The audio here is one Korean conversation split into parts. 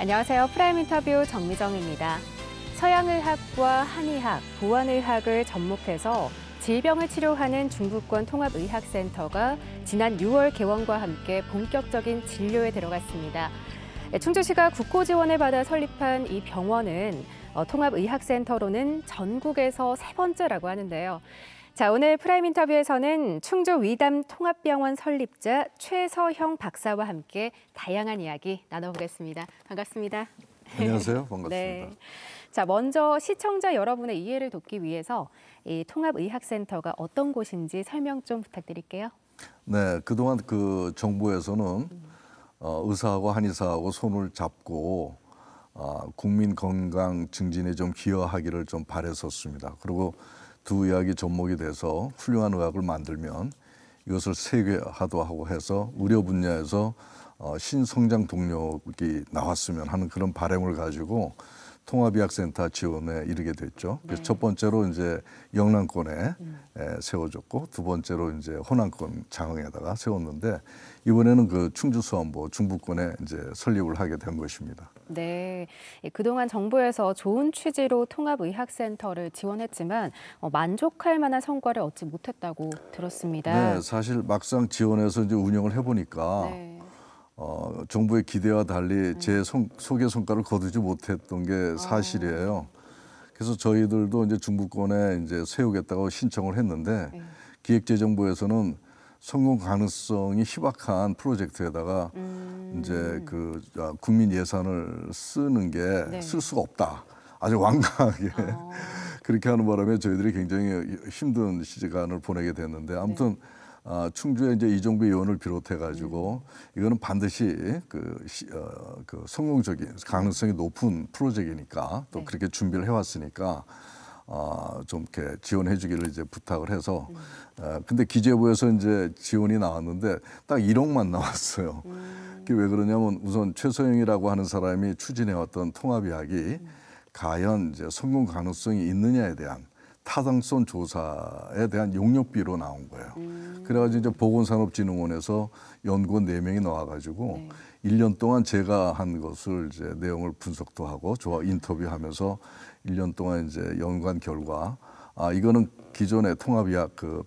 안녕하세요. 프라임 인터뷰 정미정입니다. 서양의학과 한의학, 보안의학을 접목해서 질병을 치료하는 중부권 통합의학센터가 지난 6월 개원과 함께 본격적인 진료에 들어갔습니다. 충주시가 국고 지원을 받아 설립한 이 병원은 통합의학센터로는 전국에서 세 번째라고 하는데요. 자, 오늘 프라임 인터뷰에서는 충주 위담 통합병원 설립자 최서형 박사와 함께 다양한 이야기 나눠보겠습니다. 반갑습니다. 안녕하세요. 반갑습니다. 네. 자, 먼저 시청자 여러분의 이해를 돕기 위해서 이 통합의학센터가 어떤 곳인지 설명 좀 부탁드릴게요. 네, 그동안 그 정부에서는 의사하고 한의사하고 손을 잡고 국민 건강 증진에 좀 기여하기를 좀 바랬었습니다. 그리고 두 의학이 접목이 돼서 훌륭한 의학을 만들면 이것을 세계화도 해서 의료 분야에서 신성장 동력이 나왔으면 하는 그런 바람을 가지고 통합의학센터 지원에 이르게 됐죠. 그래서 첫 번째로 이제 영남권에 세워졌고 두 번째로 이제 호남권 장흥에다가 세웠는데 이번에는 그 충주 수원보 중부권에 이제 설립을 하게 된 것입니다. 네, 그동안 정부에서 좋은 취지로 통합의학센터를 지원했지만 만족할 만한 성과를 얻지 못했다고 들었습니다. 네, 사실 막상 지원해서 이제 운영을 해보니까. 네. 정부의 기대와 달리 제 속의 성과를 거두지 못했던 게 사실이에요. 그래서 저희들도 이제 중부권에 이제 세우겠다고 신청을 했는데 기획재정부에서는 성공 가능성이 희박한 프로젝트에다가 이제 그 국민 예산을 쓰는 게 쓸 수가 없다. 아주 완강하게 그렇게 하는 바람에 저희들이 굉장히 힘든 시간을 보내게 됐는데 아무튼. 충주에 이제 이종배 의원을 비롯해 가지고 이거는 반드시 그 성공적인 가능성이 높은 프로젝트니까 또 그렇게 준비를 해왔으니까 좀 이렇게 지원해 주기를 이제 부탁을 해서 근데 기재부에서 이제 지원이 나왔는데 딱 1억만 나왔어요. 그게 왜 그러냐면 우선 최서영이라고 하는 사람이 추진해왔던 통합의학이 과연 이제 성공 가능성이 있느냐에 대한 타당성 조사에 대한 용역비로 나온 거예요. 그래가지고 이제 보건산업진흥원에서 연구원 4명이 나와가지고 1년 동안 제가 한 것을 이제 내용을 분석도 하고 인터뷰하면서 1년 동안 이제 연구한 결과 이거는 기존의 통합의학 그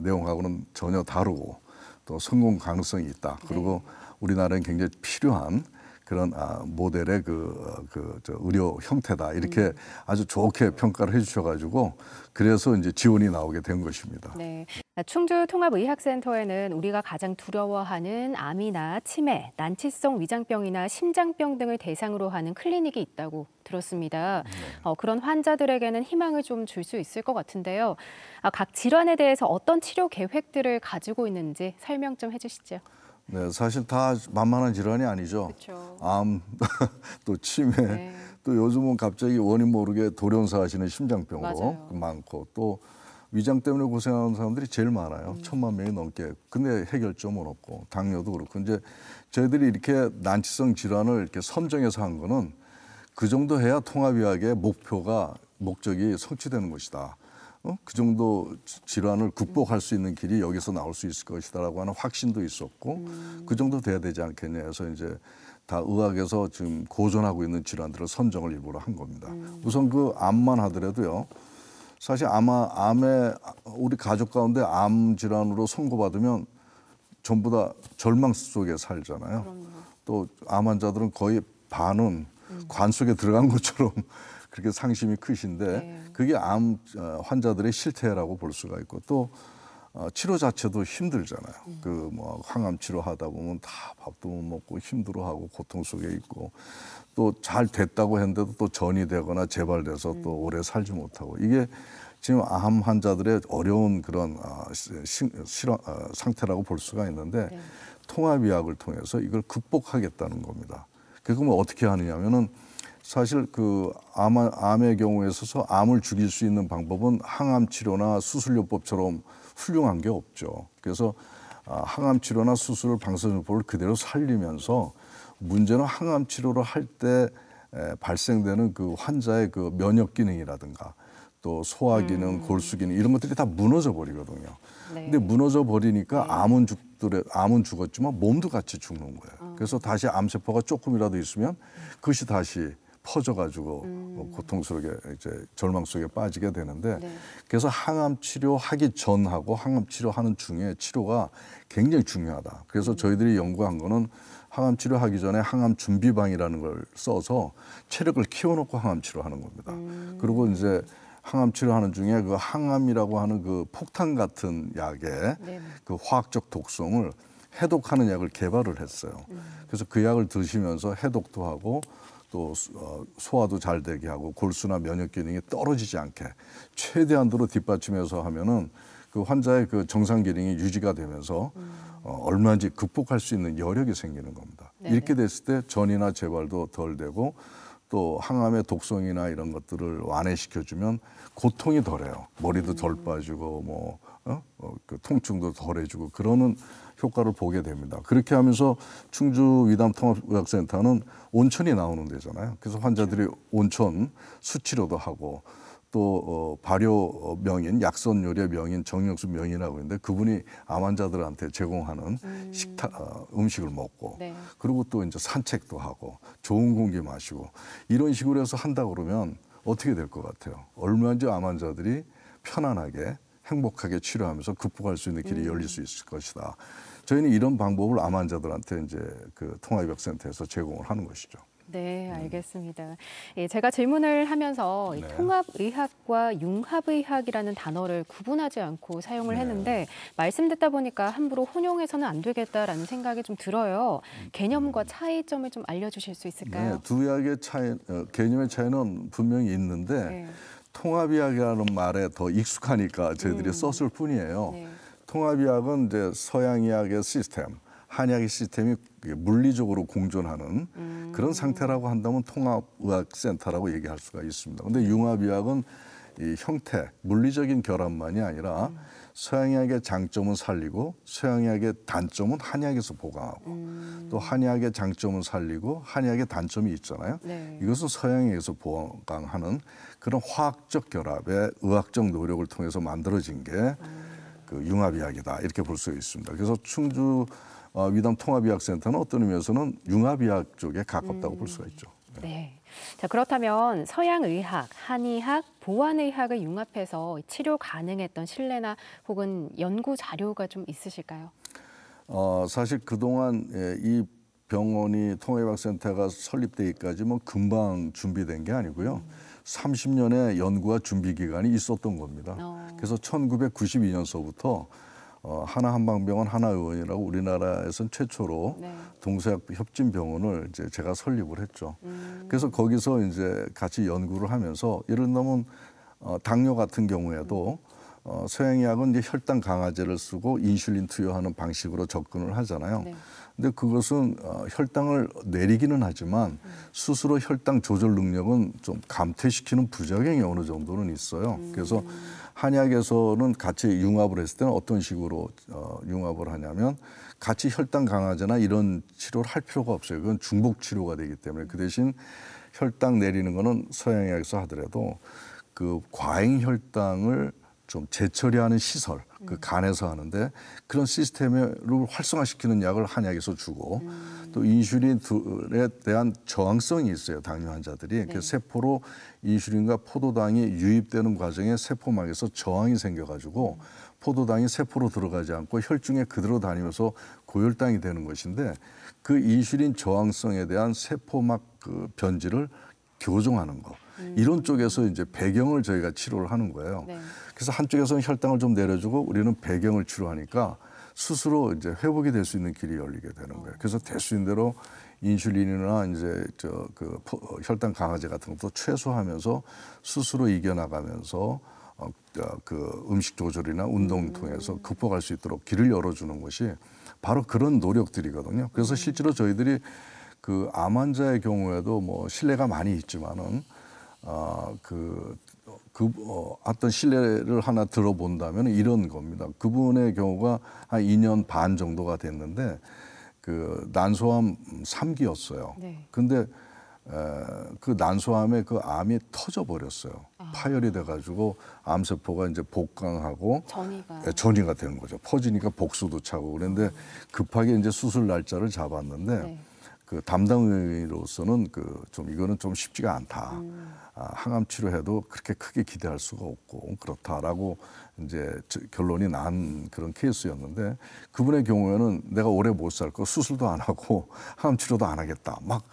내용하고는 전혀 다르고 또 성공 가능성이 있다. 그리고 우리나라엔 굉장히 필요한 그런 모델의 의료 형태다 이렇게 아주 좋게 평가를 해주셔가지고 그래서 이제 지원이 나오게 된 것입니다. 네, 충주 통합의학센터에는 우리가 가장 두려워하는 암이나 치매, 난치성 위장병이나 심장병 등을 대상으로 하는 클리닉이 있다고 들었습니다. 그런 환자들에게는 희망을 좀 줄 수 있을 것 같은데요. 각 질환에 대해서 어떤 치료 계획들을 가지고 있는지 설명 좀 해주시죠. 네, 사실 다 만만한 질환이 아니죠. 그쵸. 암, 또 치매, 또 요즘은 갑자기 원인 모르게 돌연사 하시는 심장병으로 많고 또 위장 때문에 고생하는 사람들이 제일 많아요. 1000만 명이 넘게. 근데 해결점은 없고 당뇨도 그렇고 이제 저희들이 이렇게 난치성 질환을 이렇게 선정해서 한 거는 그 정도 해야 통합의학의 목적이 성취되는 것이다. 그 정도 질환을 극복할 수 있는 길이 여기서 나올 수 있을 것이다라고 하는 확신도 있었고 그 정도 돼야 되지 않겠냐 해서 이제 다 의학에서 지금 고전하고 있는 질환들을 선정을 일부러 한 겁니다. 우선 그 암만 하더라도요. 사실 암에 우리 가족 가운데 암 질환으로 선고받으면 전부 다 절망 속에 살잖아요. 또 암 환자들은 거의 반은 관 속에 들어간 것처럼 그렇게 상심이 크신데 그게 암 환자들의 실태라고 볼 수가 있고 또 치료 자체도 힘들잖아요. 그 뭐 항암 치료하다 보면 다 밥도 못 먹고 힘들어하고 고통 속에 있고 또 잘 됐다고 했는데도 또 전이 되거나 재발돼서 또 오래 살지 못하고 이게 지금 암 환자들의 어려운 그런 상태라고 볼 수가 있는데 통합의학을 통해서 이걸 극복하겠다는 겁니다. 그러면 어떻게 하느냐면은 사실 그 암의 경우에 있어서 암을 죽일 수 있는 방법은 항암 치료나 수술요법처럼 훌륭한 게 없죠. 그래서 항암 치료나 수술을 방사선요법을 그대로 살리면서 문제는 항암 치료를 할 때 발생되는 그 환자의 그 면역 기능이라든가 또 소화 기능, 골수 기능 이런 것들이 다 무너져 버리거든요. 네. 근데 무너져 버리니까 암은 죽었지만 몸도 같이 죽는 거예요. 그래서 다시 암세포가 조금이라도 있으면 그것이 다시 퍼져가지고 고통스럽게 이제 절망 속에 빠지게 되는데 네. 그래서 항암 치료하기 전하고 항암 치료하는 중에 치료가 굉장히 중요하다. 그래서 저희들이 연구한 거는 항암 치료하기 전에 항암 준비방이라는 걸 써서 체력을 키워놓고 항암 치료하는 겁니다. 그리고 이제 항암 치료하는 중에 그 항암이라고 하는 그 폭탄 같은 약의 그 화학적 독성을 해독하는 약을 개발을 했어요. 그래서 그 약을 드시면서 해독도 하고 또 소화도 잘 되게 하고 골수나 면역 기능이 떨어지지 않게 최대한도로 뒷받침해서 하면은 그 환자의 그 정상 기능이 유지가 되면서 얼마든지 극복할 수 있는 여력이 생기는 겁니다. 네네. 이렇게 됐을 때 전이나 재발도 덜 되고 또 항암의 독성이나 이런 것들을 완화시켜주면 고통이 덜해요. 머리도 덜 빠지고 그 통증도 덜해지고 그러는 효과를 보게 됩니다. 그렇게 하면서 충주 위담 통합의학센터는 온천이 나오는 데잖아요. 그래서 환자들이 온천 수치료도 하고 또 발효 명인, 약선 요리의 명인 정영수 명인이라고 있는데 그분이 암 환자들한테 제공하는 음식을 먹고 네. 그리고 또 이제 산책도 하고 좋은 공기 마시고 이런 식으로 해서 한다 그러면 어떻게 될 것 같아요? 얼마든지 암 환자들이 편안하게 행복하게 치료하면서 극복할 수 있는 길이 열릴 수 있을 것이다. 저희는 이런 방법을 암 환자들한테 이제 그 통합의학센터에서 제공을 하는 것이죠. 네, 알겠습니다. 예, 제가 질문을 하면서 이 네. 통합의학과 융합의학이라는 단어를 구분하지 않고 사용을 했는데 말씀 듣다 보니까 함부로 혼용해서는 안 되겠다라는 생각이 좀 들어요. 개념과 차이점을 좀 알려주실 수 있을까요? 네, 두 약의 개념의 차이는 분명히 있는데 네. 통합의학이라는 말에 더 익숙하니까 저희들이 썼을 뿐이에요. 네. 통합의학은 이제 서양의학의 시스템, 한의학의 시스템이 물리적으로 공존하는 그런 상태라고 한다면 통합의학센터라고 얘기할 수가 있습니다. 그런데 융합의학은 이 형태, 물리적인 결합만이 아니라 서양의학의 장점은 살리고 서양의학의 단점은 한의학에서 보강하고 또 한의학의 장점은 살리고 한의학의 단점이 있잖아요. 네. 이것은 서양의학에서 보강하는 그런 화학적 결합의 의학적 노력을 통해서 만들어진 게 그 융합의학이다 이렇게 볼 수 있습니다. 그래서 충주 위담 통합의학센터는 어떤 의미에서는 융합의학 쪽에 가깝다고 볼 수가 있죠. 네. 자, 그렇다면 서양의학, 한의학, 보안의학을 융합해서 치료 가능했던 신뢰나 혹은 연구 자료가 좀 있으실까요? 사실 그동안 이 병원이 통합의학센터가 설립되기까지 뭐 금방 준비된 게 아니고요. 30년의 연구와 준비 기간이 있었던 겁니다. 그래서 1992년서부터 하나한방병원 하나의원이라고 우리나라에서는 최초로 동서약 협진병원을 이제 제가 설립을 했죠. 그래서 거기서 이제 같이 연구를 하면서 예를 들면 당뇨 같은 경우에도 서양의학은 이제 혈당 강화제를 쓰고 인슐린 투여하는 방식으로 접근을 하잖아요. 근데 그것은 혈당을 내리기는 하지만 스스로 혈당 조절 능력은 좀 감퇴시키는 부작용이 어느 정도는 있어요. 그래서 한의학에서는 같이 융합을 했을 때는 어떤 식으로 융합을 하냐면 같이 혈당 강화제나 이런 치료를 할 필요가 없어요. 그건 중복 치료가 되기 때문에 그 대신 혈당 내리는 거는 서양의학에서 하더라도 그 과잉 혈당을 좀 재처리하는 시설, 그 간에서 하는데 그런 시스템을 활성화시키는 약을 한약에서 주고 또 인슐린에 대한 저항성이 있어요. 당뇨 환자들이. 그 세포로 인슐린과 포도당이 유입되는 과정에 세포막에서 저항이 생겨가지고 포도당이 세포로 들어가지 않고 혈중에 그대로 다니면서 고혈당이 되는 것인데 그 인슐린 저항성에 대한 세포막 그 변질을 교정하는 거. 이런 쪽에서 이제 배경을 저희가 치료를 하는 거예요. 그래서 한쪽에서는 혈당을 좀 내려주고 우리는 배경을 치료하니까 스스로 이제 회복이 될 수 있는 길이 열리게 되는 거예요. 그래서 될 수 있는 대로 인슐린이나 이제 혈당 강화제 같은 것도 최소화하면서 스스로 이겨나가면서 그 음식 조절이나 운동 통해서 극복할 수 있도록 길을 열어주는 것이 바로 그런 노력들이거든요. 그래서 실제로 저희들이 그 암 환자의 경우에도 뭐 신뢰가 많이 있지만은 어떤 신뢰를 하나 들어본다면 이런 겁니다. 그분의 경우가 한 2년 반 정도가 됐는데 그 난소암 3기였어요. 근데 그 난소암의 그 암이 터져 버렸어요. 파열이 돼가지고 암세포가 이제 복강하고 전이가 되는 거죠. 퍼지니까 복수도 차고 그런데 급하게 이제 수술 날짜를 잡았는데 네. 그 담당의로서는 좀 이거는 좀 쉽지가 않다. 항암 치료해도 그렇게 크게 기대할 수가 없고 그렇다라고 이제 결론이 난 그런 케이스였는데 그분의 경우에는 내가 오래 못 살 거 수술도 안 하고 항암 치료도 안 하겠다. 막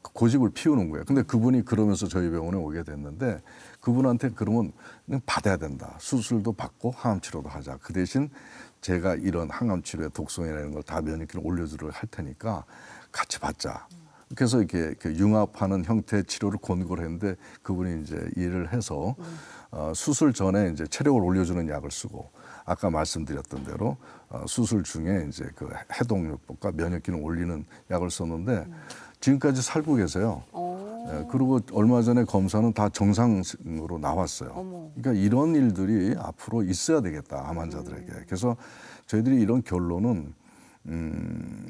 고집을 피우는 거예요. 근데 그분이 그러면서 저희 병원에 오게 됐는데 그분한테 그러면 그냥 받아야 된다. 수술도 받고 항암 치료도 하자. 그 대신 제가 이런 항암 치료의 독성이라는 걸 다 면역기를 올려주도록 할 테니까 같이 받자. 그래서 이렇게 융합하는 형태의 치료를 권고를 했는데 그분이 이제 일을 해서 수술 전에 이제 체력을 올려주는 약을 쓰고 아까 말씀드렸던 대로 수술 중에 이제 그 해독요법과 면역기능 올리는 약을 썼는데 지금까지 살고 계세요. 예, 그리고 얼마 전에 검사는 다 정상으로 나왔어요. 그러니까 이런 일들이 앞으로 있어야 되겠다, 암 환자들에게. 그래서 저희들이 이런 결론은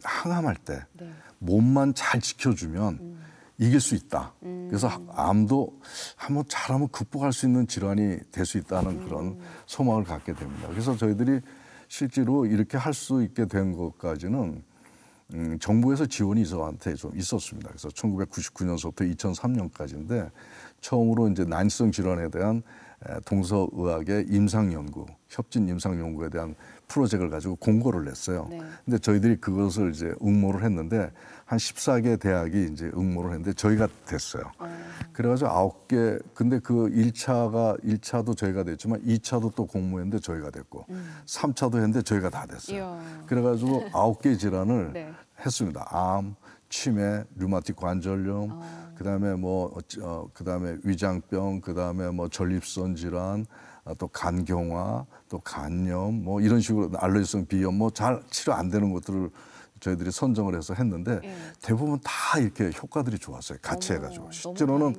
항암할 때 네. 몸만 잘 지켜주면 이길 수 있다. 그래서 암도 한번 잘하면 극복할 수 있는 질환이 될 수 있다는 그런 소망을 갖게 됩니다. 그래서 저희들이 실제로 이렇게 할 수 있게 된 것까지는 정부에서 지원이 저한테 좀 있었습니다. 그래서 1999년서부터 2003년까지인데 처음으로 이제 난치성 질환에 대한 동서의학의 임상 연구, 협진 임상 연구에 대한 프로젝트를 가지고 공고를 냈어요. 네. 근데 저희들이 그것을 이제 응모를 했는데 한 14개 대학이 이제 응모를 했는데 저희가 됐어요. 그래가지고 9개, 근데 그 1차도 저희가 됐지만 2차도 또 공모했는데 저희가 됐고 3차도 했는데 저희가 다 됐어요. 이야. 그래가지고 9개 질환을 네. 했습니다. 암, 치매, 류마틱 관절염, 그다음에 그다음에 위장병, 그다음에 전립선 질환, 또 간경화, 또 간염, 이런 식으로 알레르기성 비염, 잘 치료 안 되는 것들을 저희들이 선정을 해서 했는데 대부분 다 이렇게 효과들이 좋았어요. 같이 해가지고 실제로는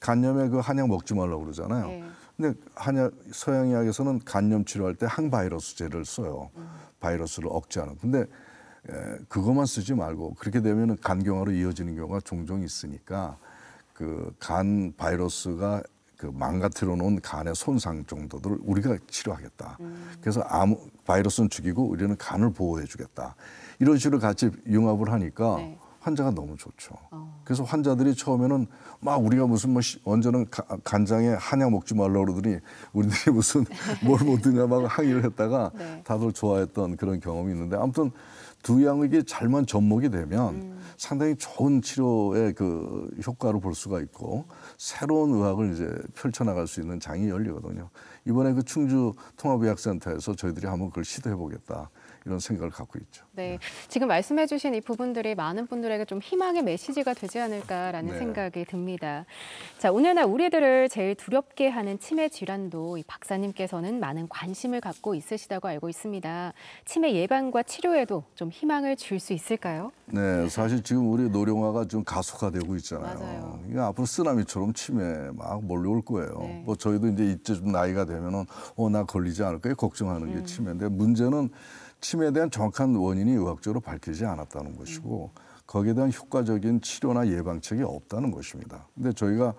간염에 그 한약 먹지 말라고 그러잖아요. 근데 서양의학에서는 간염 치료할 때 항바이러스제를 써요. 바이러스를 억제하는. 근데 그것만 쓰지 말고 그렇게 되면 간경화로 이어지는 경우가 종종 있으니까 그 간 바이러스가 그 망가뜨려 놓은 간의 손상 정도들을 우리가 치료하겠다. 그래서 바이러스는 죽이고 우리는 간을 보호해 주겠다. 이런 식으로 같이 융합을 하니까 네. 환자가 너무 좋죠. 그래서 환자들이 처음에는 막 우리가 무슨 언제는 간장에 한약 먹지 말라고 그러더니 우리들이 무슨 뭘 먹느냐 막 항의를 했다가 네. 다들 좋아했던 그런 경험이 있는데 아무튼 두 양에게 잘만 접목이 되면 상당히 좋은 치료의 그 효과를 볼 수가 있고 새로운 의학을 이제 펼쳐나갈 수 있는 장이 열리거든요. 이번에 그 충주 통합의학센터에서 저희들이 한번 그걸 시도해보겠다. 이런 생각을 갖고 있죠. 네, 지금 말씀해 주신 이 부분들이 많은 분들에게 좀 희망의 메시지가 되지 않을까라는 네. 생각이 듭니다. 자, 오늘날 우리들을 제일 두렵게 하는 치매 질환도 이 박사님께서는 많은 관심을 갖고 있으시다고 알고 있습니다. 치매 예방과 치료에도 좀 희망을 줄 수 있을까요? 네, 사실 지금 우리 노령화가 좀 가속화되고 있잖아요. 맞아요. 이게 앞으로 쓰나미처럼 치매 막 몰려올 거예요. 네. 저희도 이제 이쯤 나이가 되면은 나 걸리지 않을까 걱정하는 게 치매인데 문제는 치매에 대한 정확한 원인이 의학적으로 밝히지 않았다는 것이고 거기에 대한 효과적인 치료나 예방책이 없다는 것입니다. 근데 저희가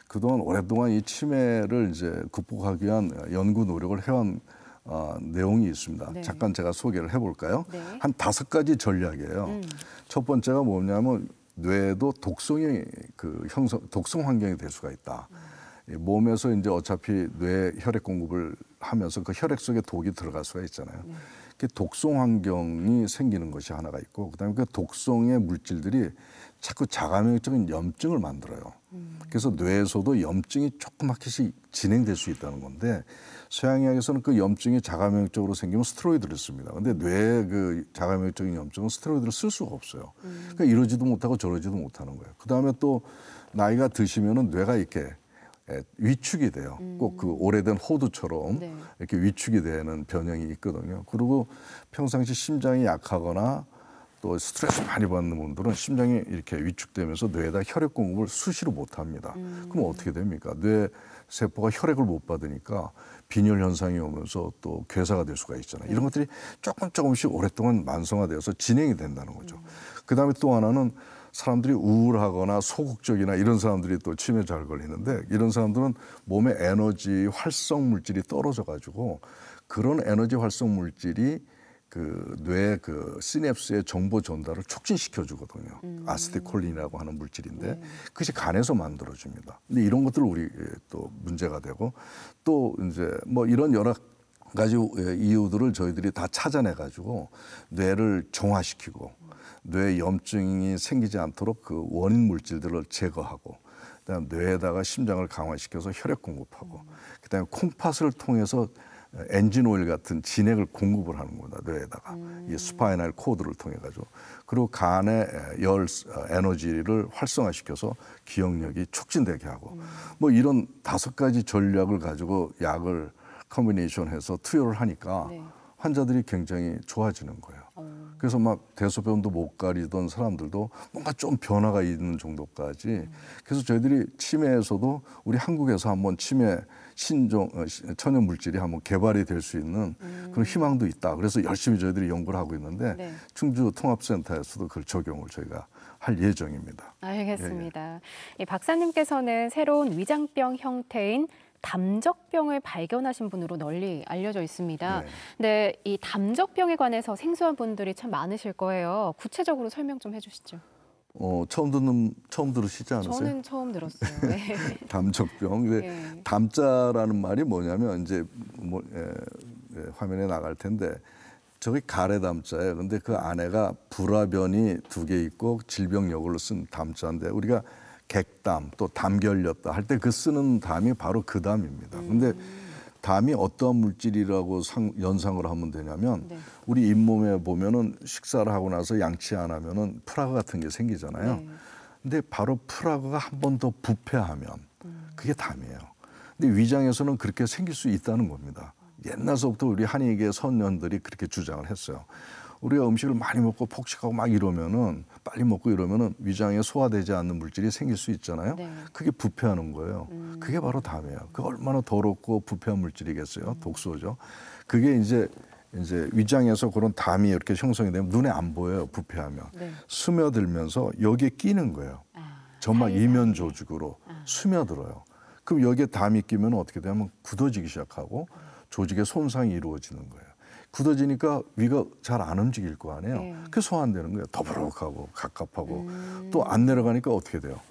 그동안 오랫동안 이 치매를 이제 극복하기 위한 연구 노력을 해온 내용이 있습니다. 네. 잠깐 제가 소개를 해볼까요? 네. 한 5가지 전략이에요. 첫 번째가 뭐냐면 뇌도 독성이 독성 환경이 될 수가 있다. 몸에서 이제 어차피 뇌 혈액 공급을 하면서 그 혈액 속에 독이 들어갈 수가 있잖아요. 네. 독성 환경이 생기는 것이 하나가 있고 그다음에 그 독성의 물질들이 자꾸 자가면역적인 염증을 만들어요. 그래서 뇌에서도 염증이 조그맣게 진행될 수 있다는 건데 서양의학에서는 그 염증이 자가면역적으로 생기면 스테로이드를 씁니다. 근데 뇌의 그 자가면역적인 염증은 스테로이드를 쓸 수가 없어요. 그러니까 이러지도 못하고 저러지도 못하는 거예요. 그다음에 또 나이가 드시면은 뇌가 이렇게 위축이 돼요. 꼭 그 오래된 호두처럼 네. 이렇게 위축이 되는 변형이 있거든요. 그리고 평상시 심장이 약하거나 또 스트레스 많이 받는 분들은 심장이 이렇게 위축되면서 뇌에다 혈액 공급을 수시로 못 합니다. 그럼 어떻게 됩니까? 뇌 세포가 혈액을 못 받으니까 빈혈 현상이 오면서 또 괴사가 될 수가 있잖아요. 이런 것들이 조금씩 오랫동안 만성화되어서 진행이 된다는 거죠. 그다음에 또 하나는 사람들이 우울하거나 소극적이나 이런 사람들이 또 치매에 잘 걸리는데 이런 사람들은 몸의 에너지 활성 물질이 떨어져 가지고 그런 에너지 활성 물질이 그 뇌 그 시냅스의 정보 전달을 촉진시켜 주거든요. 아세틸콜린이라고 하는 물질인데 그것이 간에서 만들어 줍니다. 근데 이런 것들을 우리 또 문제가 되고 또 이제 뭐 이런 여러 가지 이유들을 저희들이 다 찾아내 가지고 뇌를 정화시키고 뇌 염증이 생기지 않도록 그 원인 물질들을 제거하고 그다음 뇌에다가 심장을 강화시켜서 혈액 공급하고 그다음에 콩팥을 통해서 엔진 오일 같은 진액을 공급을 하는 겁니다. 뇌에다가 이 스파이널 코드를 통해 가지고 그리고 간의 열 에너지를 활성화시켜서 기억력이 촉진되게 하고 뭐 이런 5가지 전략을 가지고 약을 컨비네이션해서 투여를 하니까 네. 환자들이 굉장히 좋아지는 거예요. 그래서 막 대소변도 못 가리던 사람들도 뭔가 좀 변화가 있는 정도까지. 그래서 저희들이 치매에서도 우리 한국에서 한번 치매 신종 천연 물질이 한번 개발이 될 수 있는 그런 희망도 있다. 그래서 열심히 저희들이 연구를 하고 있는데 네. 충주 통합센터에서도 그 적용을 저희가 할 예정입니다. 알겠습니다. 이 박사님께서는 새로운 위장병 형태인 담적병을 발견하신 분으로 널리 알려져 있습니다. 네. 근데 이 담적병에 관해서 생소한 분들이 참 많으실 거예요. 구체적으로 설명 좀 해주시죠. 처음 들으시지 않으세요? 저는 처음 들었어요. 네. 담적병. 근데 네. 담자라는 말이 뭐냐면 이제 화면에 나갈 텐데 저기 가래 담자예요. 근데 그 안에가 불화변이 2개 있고 질병역으로 쓴 담자인데 우리가 객담 또 담결렸다 할 때 그 쓰는 담이 바로 그 담입니다. 근데 담이 어떠한 물질이라고 연상을 하면 되냐면 네. 우리 잇몸에 보면은 식사를 하고 나서 양치 안 하면은 프라그 같은 게 생기잖아요. 네. 근데 바로 프라그가 한 번 더 부패하면 그게 담이에요. 근데 위장에서는 그렇게 생길 수 있다는 겁니다. 옛날서부터 우리 한의계 선현들이 그렇게 주장을 했어요. 우리가 음식을 많이 먹고 폭식하고 막 이러면은 빨리 먹고 이러면은 위장에 소화되지 않는 물질이 생길 수 있잖아요. 네. 그게 부패하는 거예요. 그게 바로 담이에요. 그 얼마나 더럽고 부패한 물질이겠어요. 독소죠. 그게 이제 위장에서 그런 담이 이렇게 형성이 되면 눈에 안 보여요. 부패하면. 네. 스며들면서 여기에 끼는 거예요. 점막 사이사이에. 이면 조직으로 스며들어요. 그럼 여기에 담이 끼면 어떻게 되냐면 굳어지기 시작하고 조직에 손상이 이루어지는 거예요. 굳어지니까 위가 잘 안 움직일 거 아니에요. 네. 그게 소화되는 거예요. 더부룩하고 갑갑하고 또 안 내려가니까 어떻게 돼요?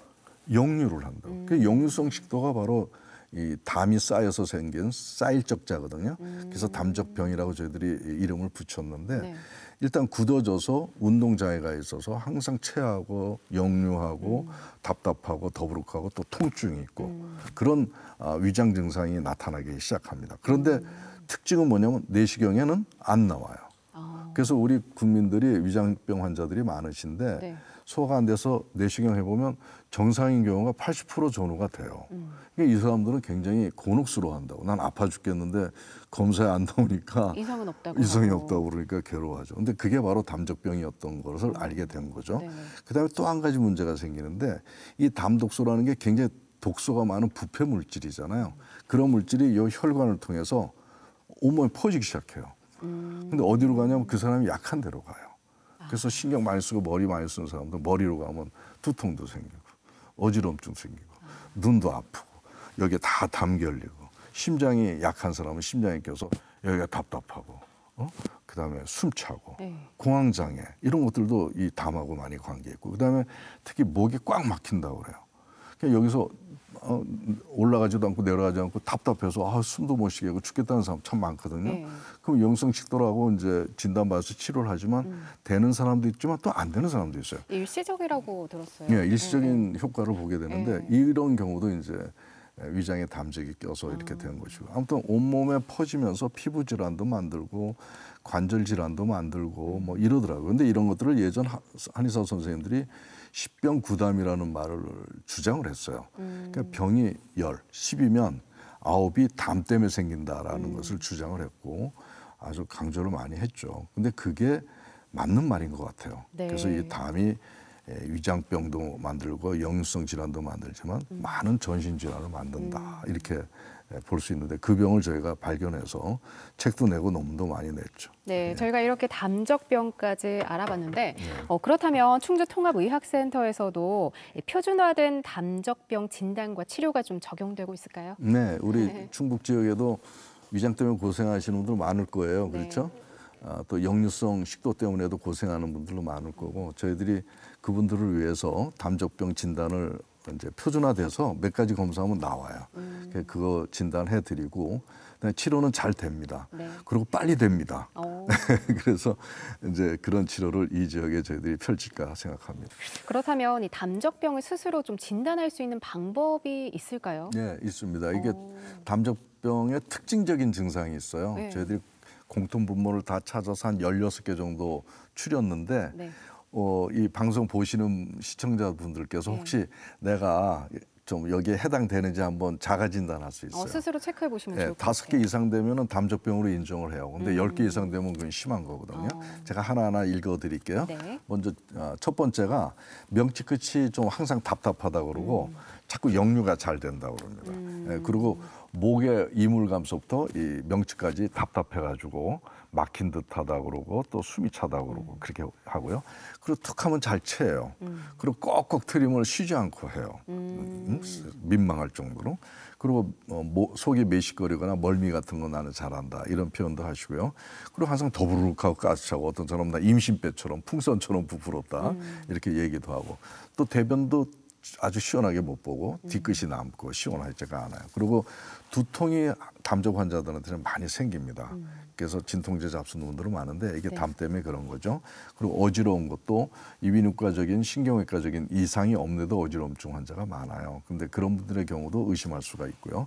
역류를 한다고. 그 역류성 식도가 바로 이 담이 쌓여서 생긴 쌓일적자거든요. 그래서 담적병이라고 저희들이 이름을 붙였는데 네. 일단 굳어져서 운동장애가 있어서 항상 체하고 역류하고 답답하고 더부룩하고 또 통증이 있고 그런 위장 증상이 나타나기 시작합니다. 그런데 특징은 뭐냐면 내시경에는 안 나와요. 그래서 우리 국민들이 위장병 환자들이 많으신데 네. 소화가 안 돼서 내시경 해보면 정상인 경우가 80% 전후가 돼요. 그러니까 이 사람들은 굉장히 곤혹스러워한다고. 난 아파 죽겠는데 검사에 안 나오니까 이상은 없다고. 이성이 하고. 없다고 그러니까 괴로워하죠. 근데 그게 바로 담적병이었던 것을 알게 된 거죠. 네네. 그다음에 또 한 가지 문제가 생기는데 이 담독소라는 게 굉장히 독소가 많은 부패 물질이잖아요. 그런 물질이 이 혈관을 통해서 온몸에 퍼지기 시작해요. 근데 어디로 가냐면 그 사람이 약한 데로 가요. 그래서 신경 많이 쓰고 머리 많이 쓰는 사람들 머리로 가면 두통도 생기고 어지럼증 생기고 눈도 아프고 여기에 다 담 결리고 심장이 약한 사람은 심장이 껴서 여기가 답답하고 그다음에 숨차고 네. 공황장애 이런 것들도 이 담하고 많이 관계 있고 그다음에 특히 목이 꽉 막힌다고 그래요. 그냥 여기서 올라가지도 않고 내려가지 않고 답답해서 숨도 못 쉬게 하고 죽겠다는 사람 참 많거든요. 네. 그럼 영성식도라고 이제 진단받아서 치료를 하지만 되는 사람도 있지만 또 안 되는 사람도 있어요. 일시적이라고 들었어요. 예, 일시적인 효과를 보게 되는데 네. 이런 경우도 이제 위장에 담적이 껴서 이렇게 되는 것이고 아무튼 온몸에 퍼지면서 피부 질환도 만들고 관절 질환도 만들고 뭐 이러더라고요. 근데 이런 것들을 예전 한의사 선생님들이 십병구담이라는 말을 주장을 했어요. 그러니까 병이 10이면 9이 담 때문에 생긴다라는 것을 주장을 했고 아주 강조를 많이 했죠. 근데 그게 맞는 말인 것 같아요. 네. 그래서 이 담이 위장병도 만들고 역류성 질환도 만들지만 많은 전신 질환을 만든다. 이렇게 볼 수 있는데 그 병을 저희가 발견해서 책도 내고 논문도 많이 냈죠. 네, 저희가 이렇게 담적병까지 알아봤는데 그렇다면 충주통합의학센터에서도 표준화된 담적병 진단과 치료가 좀 적용되고 있을까요? 네, 우리 충북 지역에도 위장 때문에 고생하시는 분들 많을 거예요. 그렇죠? 또 역류성 식도 때문에도 고생하는 분들도 많을 거고 저희들이 그분들을 위해서 담적병 진단을 이제 표준화돼서 몇 가지 검사하면 나와요. 그거 진단해드리고 치료는 잘 됩니다. 네. 그리고 빨리 됩니다. 그래서 이제 그런 치료를 이 지역에 저희들이 펼칠까 생각합니다. 그렇다면 이 담적병을 스스로 좀 진단할 수 있는 방법이 있을까요? 네, 있습니다. 이게 담적병의 특징적인 증상이 있어요. 네. 저희들이 공통 분모를 다 찾아서 한 16개 정도 추렸는데 네. 이 방송 보시는 시청자분들께서 혹시 내가 좀 여기에 해당되는지 한번 자가 진단할 수 있어요. 스스로 체크해 보시면 좋을 것 같아요. 5개 이상 되면은 담적병으로 인정을 해요. 근데 10개 이상 되면 그건 심한 거거든요. 제가 하나하나 읽어 드릴게요. 네. 먼저 첫 번째가 명치 끝이 좀 항상 답답하다고 그러고 자꾸 역류가 잘 된다고 그럽니다. 그리고 목의 이물감서부터 이 명치까지 답답해가지고 막힌 듯하다고 그러고 또 숨이 차다고 그러고 그렇게 하고요. 그리고 툭 하면 잘 채요. 그리고 꼭꼭 트림을 쉬지 않고 해요. 민망할 정도로. 그리고 속이 메시거리거나 멀미 같은 거 나는 잘한다 이런 표현도 하시고요. 그리고 항상 더부룩하고 가스차고 어떤 사람은 나 임신배처럼 풍선처럼 부풀었다 이렇게 얘기도 하고 또 대변도 아주 시원하게 못 보고 뒤끝이 남고 시원하지가 않아요. 그리고 두통이 담적 환자들한테는 많이 생깁니다. 그래서 진통제 잡수는 분들은 많은데 이게 담 때문에 그런 거죠. 그리고 어지러운 것도 이비인후과적인 신경외과적인 이상이 없는데도 어지럼증 환자가 많아요. 근데 그런 분들의 경우도 의심할 수가 있고요.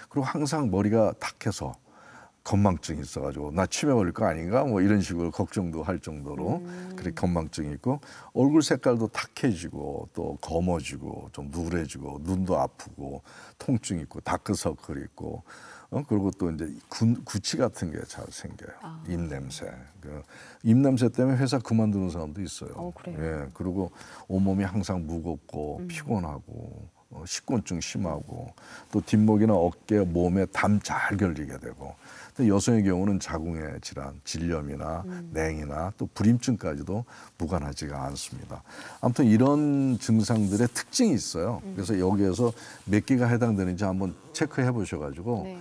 그리고 항상 머리가 탁해서 건망증이 있어가지고 나 치매 걸릴 거 아닌가 뭐 이런 식으로 걱정도 할 정도로 그렇게 건망증이 있고 얼굴 색깔도 탁해지고 또 검어지고 좀 누래지고 눈도 아프고 통증 있고 다크서클 있고 그리고 또 이제 구취 같은 게 잘 생겨요. 입냄새. 입냄새 때문에 회사 그만두는 사람도 있어요. 그래요? 예, 그리고 온몸이 항상 무겁고 피곤하고 식곤증 심하고 또 뒷목이나 어깨, 몸에 담 잘 걸리게 되고 근데 여성의 경우는 자궁의 질환, 질염이나 냉이나 또 불임증까지도 무관하지가 않습니다. 아무튼 이런 증상들의 특징이 있어요. 그래서 여기에서 몇 개가 해당되는지 한번 체크해 보셔가지고 네.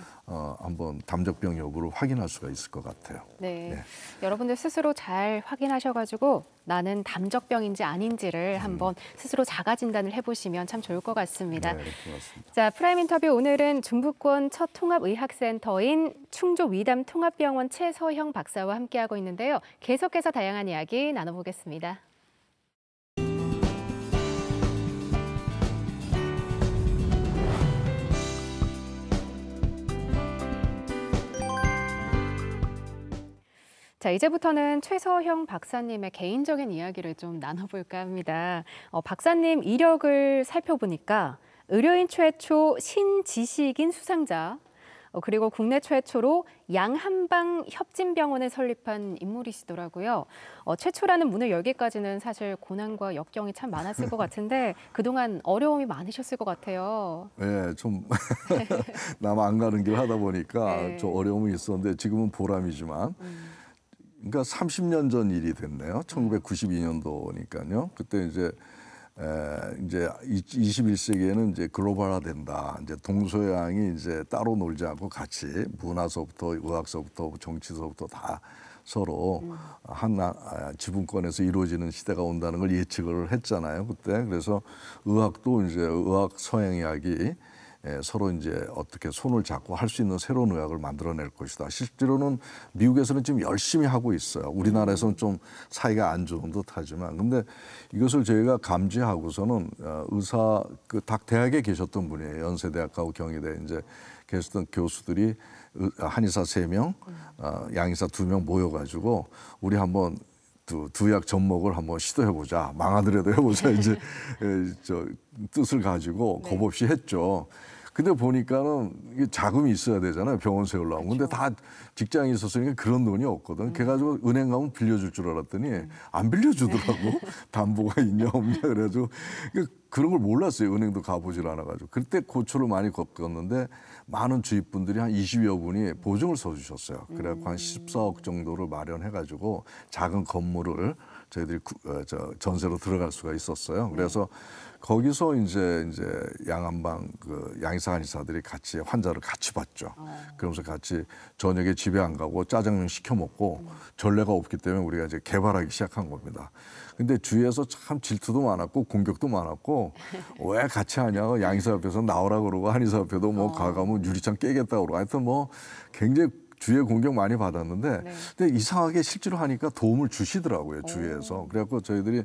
한번 담적병 여부를 확인할 수가 있을 것 같아요. 네. 네. 여러분들 스스로 잘 확인하셔가지고 나는 담적병인지 아닌지를 한번 스스로 자가 진단을 해보시면 참 좋을 것 같습니다. 네, 고맙습니다. 자, 프라임 인터뷰 오늘은 중부권 첫 통합의학센터인 충주 위담 통합병원 최서형 박사와 함께하고 있는데요. 계속해서 다양한 이야기 나눠보겠습니다. 자, 이제부터는 최서형 박사님의 개인적인 이야기를 좀 나눠볼까 합니다. 박사님 이력을 살펴보니까 의료인 최초 신지식인 수상자, 그리고 국내 최초로 양한방 협진병원을 설립한 인물이시더라고요. 최초라는 문을 열기까지는 사실 고난과 역경이 참 많았을 것 같은데 그동안 어려움이 많으셨을 것 같아요. 네, 좀 남 안 가는 길 하다 보니까 네. 좀 어려움이 있었는데 지금은 보람이지만 그러니까 30년 전 일이 됐네요. 1992년도니까요. 그때 이제 21세기에는 이제 글로벌화된다. 이제 동서양이 이제 따로 놀지 않고 같이 문화서부터 의학서부터 정치서부터 다 서로 한 지분권에서 이루어지는 시대가 온다는 걸 예측을 했잖아요. 그때 그래서 의학도 이제 의학 서양의학이 서로 이제 어떻게 손을 잡고 할 수 있는 새로운 의학을 만들어낼 것이다. 실제로는 미국에서는 지금 열심히 하고 있어요. 우리나라에서는 좀 사이가 안 좋은 듯하지만, 근데 이것을 저희가 감지하고서는 의사 대학에 계셨던 분이에요. 연세대학하고 경희대 이제 계셨던 교수들이 한의사 3명, 양의사 2명 모여가지고 우리 한번 두약 접목을 한번 시도해보자. 망하더라도 해보자. 이제 저 뜻을 가지고 겁없이 했죠. 근데 보니까는 이게 자금이 있어야 되잖아요. 병원 세우려면. 근데 다 직장이 있었으니까 그런 돈이 없거든. 그래가지고 은행 가면 빌려줄 줄 알았더니 안 빌려주더라고. 담보가 있냐 없냐 그래가지고 그런 걸 몰랐어요. 은행도 가보질 않아가지고. 그때 고초를 많이 겪었는데 많은 주위분들이 한 20여 분이 보증을 서주셨어요. 그래갖고 한 14억 정도를 마련해가지고 작은 건물을 저희들이 전세로 들어갈 수가 있었어요. 그래서 거기서 이제 양한방 그 양의사 한의사들이 같이 환자를 같이 봤죠. 그러면서 같이 저녁에 집에 안 가고 짜장면 시켜 먹고 전례가 없기 때문에 우리가 이제 개발하기 시작한 겁니다. 근데 주위에서 참 질투도 많았고 공격도 많았고 왜 같이 하냐 양의사 옆에서 나오라 그러고 한의사 옆에도 뭐 가가면 유리창 깨겠다 그러고 하여튼 뭐 굉장히 주위에 공격 많이 받았는데 근데 이상하게 실제로 하니까 도움을 주시더라고요 주위에서. 그래갖고 저희들이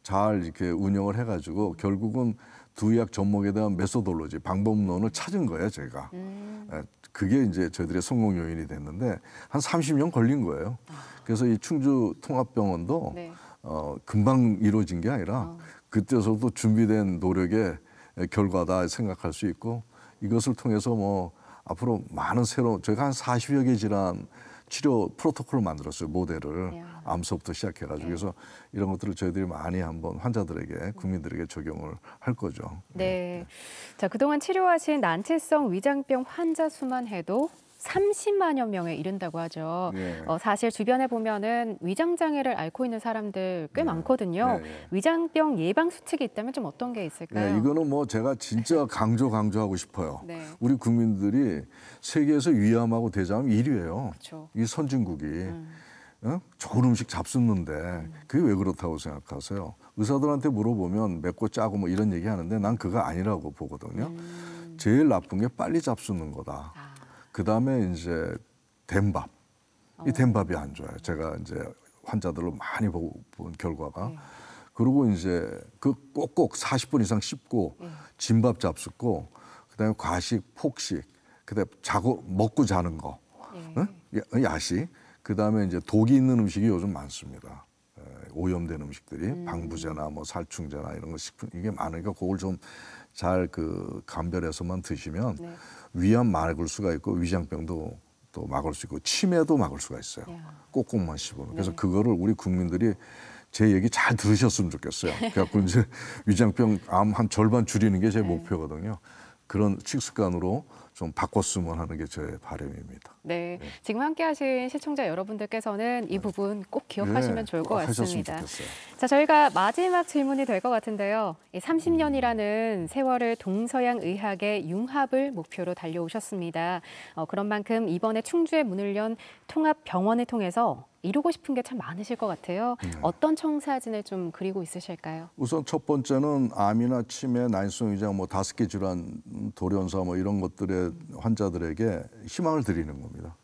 잘 이렇게 운영을 해가지고 결국은 두의학 접목에 대한 메소돌로지 방법론을 찾은 거예요 제가. 그게 이제 저희들의 성공 요인이 됐는데 한 30년 걸린 거예요. 그래서 이 충주 통합병원도 금방 이루어진 게 아니라 그때서도 준비된 노력의 결과다 생각할 수 있고 이것을 통해서 뭐 앞으로 많은 새로운 저희가 한 40여 개 질환 치료 프로토콜을 만들었어요. 모델을 암서부터 시작해가지고 그래서 이런 것들을 저희들이 많이 한번 환자들에게 국민들에게 적용을 할 거죠. 네. 자, 그동안 치료하신 난치성 위장병 환자 수만 해도 30만여 명에 이른다고 하죠. 사실 주변에 보면은 위장 장애를 앓고 있는 사람들 꽤 많거든요. 위장병 예방 수칙이 있다면 좀 어떤 게 있을까요? 이거는 뭐 제가 진짜 강조하고 싶어요. 우리 국민들이 세계에서 위암하고 대장암 1위예요. 이 선진국이. 좋은 음식 잡수는데 그게 왜 그렇다고 생각하세요? 의사들한테 물어보면 맵고 짜고 뭐 이런 얘기 하는데 난 그거 아니라고 보거든요. 제일 나쁜 게 빨리 잡수는 거다. 그다음에 이제 된밥. 이 된밥이 안 좋아요. 제가 이제 환자들을 많이 본 결과가. 그리고 이제 그 꼭꼭 40분 이상 씹고 진밥 잡수고 그다음에 과식, 폭식, 그다음에 먹고 자는 거. 야식. 그다음에 이제 독이 있는 음식이 요즘 많습니다. 오염된 음식들이 방부제나 뭐 살충제나 이런 거 식품 이게 많으니까 그걸 좀 잘 감별해서만 드시면 위암 막을 수가 있고 위장병도 또 막을 수 있고 치매도 막을 수가 있어요. 꼭꼭만 씹으면. 그래서 그거를 우리 국민들이 제 얘기 잘 들으셨으면 좋겠어요. 그래갖고 이제 위장병 암 한 절반 줄이는 게 제 목표거든요. 그런 식습관으로 좀 바꿨으면 하는 게 제 바람입니다. 네, 지금 함께하신 시청자 여러분들께서는 이 부분 꼭 기억하시면 좋을 것 같습니다. 자, 저희가 마지막 질문이 될 것 같은데요. 30년이라는 세월을 동서양 의학의 융합을 목표로 달려오셨습니다. 그런 만큼 이번에 충주에 문을 연 통합병원을 통해서 이루고 싶은 게 참 많으실 것 같아요. 어떤 청사진을 좀 그리고 있으실까요? 우선 첫 번째는 암이나 치매, 난치성 위장 뭐 5개 질환, 돌연사 뭐 이런 것들의 환자들에게 희망을 드리는 겁니다.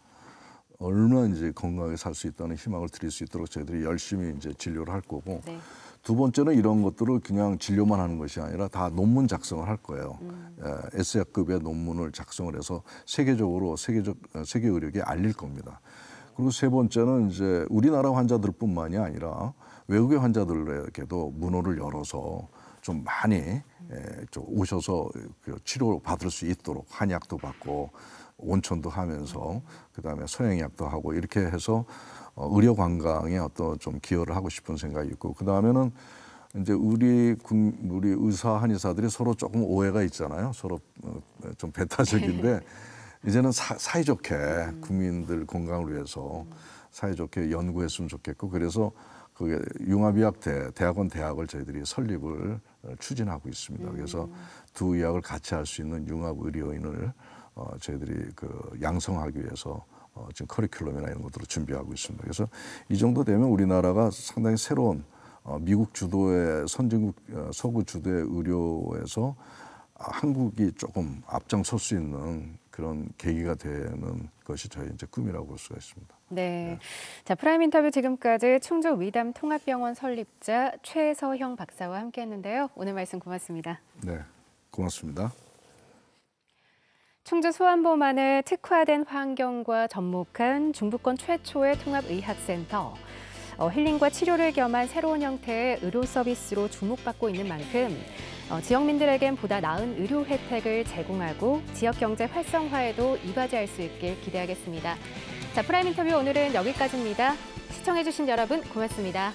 얼마나 건강하게 살 수 있다는 희망을 드릴 수 있도록 저희들이 열심히 진료를 할 거고. 두 번째는 이런 것들을 그냥 진료만 하는 것이 아니라 다 논문 작성을 할 거예요. S급의 논문을 작성을 해서 세계 의료계에 알릴 겁니다. 그리고 세 번째는 우리나라 환자들뿐만이 아니라 외국의 환자들에게도 문호를 열어서 좀 많이 좀 오셔서 치료 받을 수 있도록 한약도 받고 온천도 하면서 그다음에 서양약도 하고 이렇게 해서 의료 관광에 어떤 좀 기여를 하고 싶은 생각이 있고 그다음에는 우리 의사 한의사들이 서로 조금 오해가 있잖아요. 서로 좀 배타적인데 이제는 사이좋게 국민들 건강을 위해서 사이좋게 연구했으면 좋겠고 그래서 그게 융합의학대 대학을 저희들이 설립을 추진하고 있습니다. 그래서 두 의학을 같이 할 수 있는 융합 의료인을 저희들이 양성하기 위해서 지금 커리큘럼이나 이런 것들을 준비하고 있습니다. 그래서 이 정도 되면 우리나라가 상당히 새로운 미국 주도의 선진국 서구 주도의 의료에서 한국이 조금 앞장설 수 있는 그런 계기가 되는 것이 저희 꿈이라고 볼 수가 있습니다. 네. 자, 프라임 인터뷰 지금까지 충주 위담 통합병원 설립자 최서형 박사와 함께했는데요. 오늘 말씀 고맙습니다. 네, 고맙습니다. 충주 소환보만의 특화된 환경과 접목한 중부권 최초의 통합의학센터. 힐링과 치료를 겸한 새로운 형태의 의료 서비스로 주목받고 있는 만큼 지역민들에겐 보다 나은 의료 혜택을 제공하고 지역 경제 활성화에도 이바지할 수 있길 기대하겠습니다. 자, 프라임 인터뷰 오늘은 여기까지입니다. 시청해주신 여러분 고맙습니다.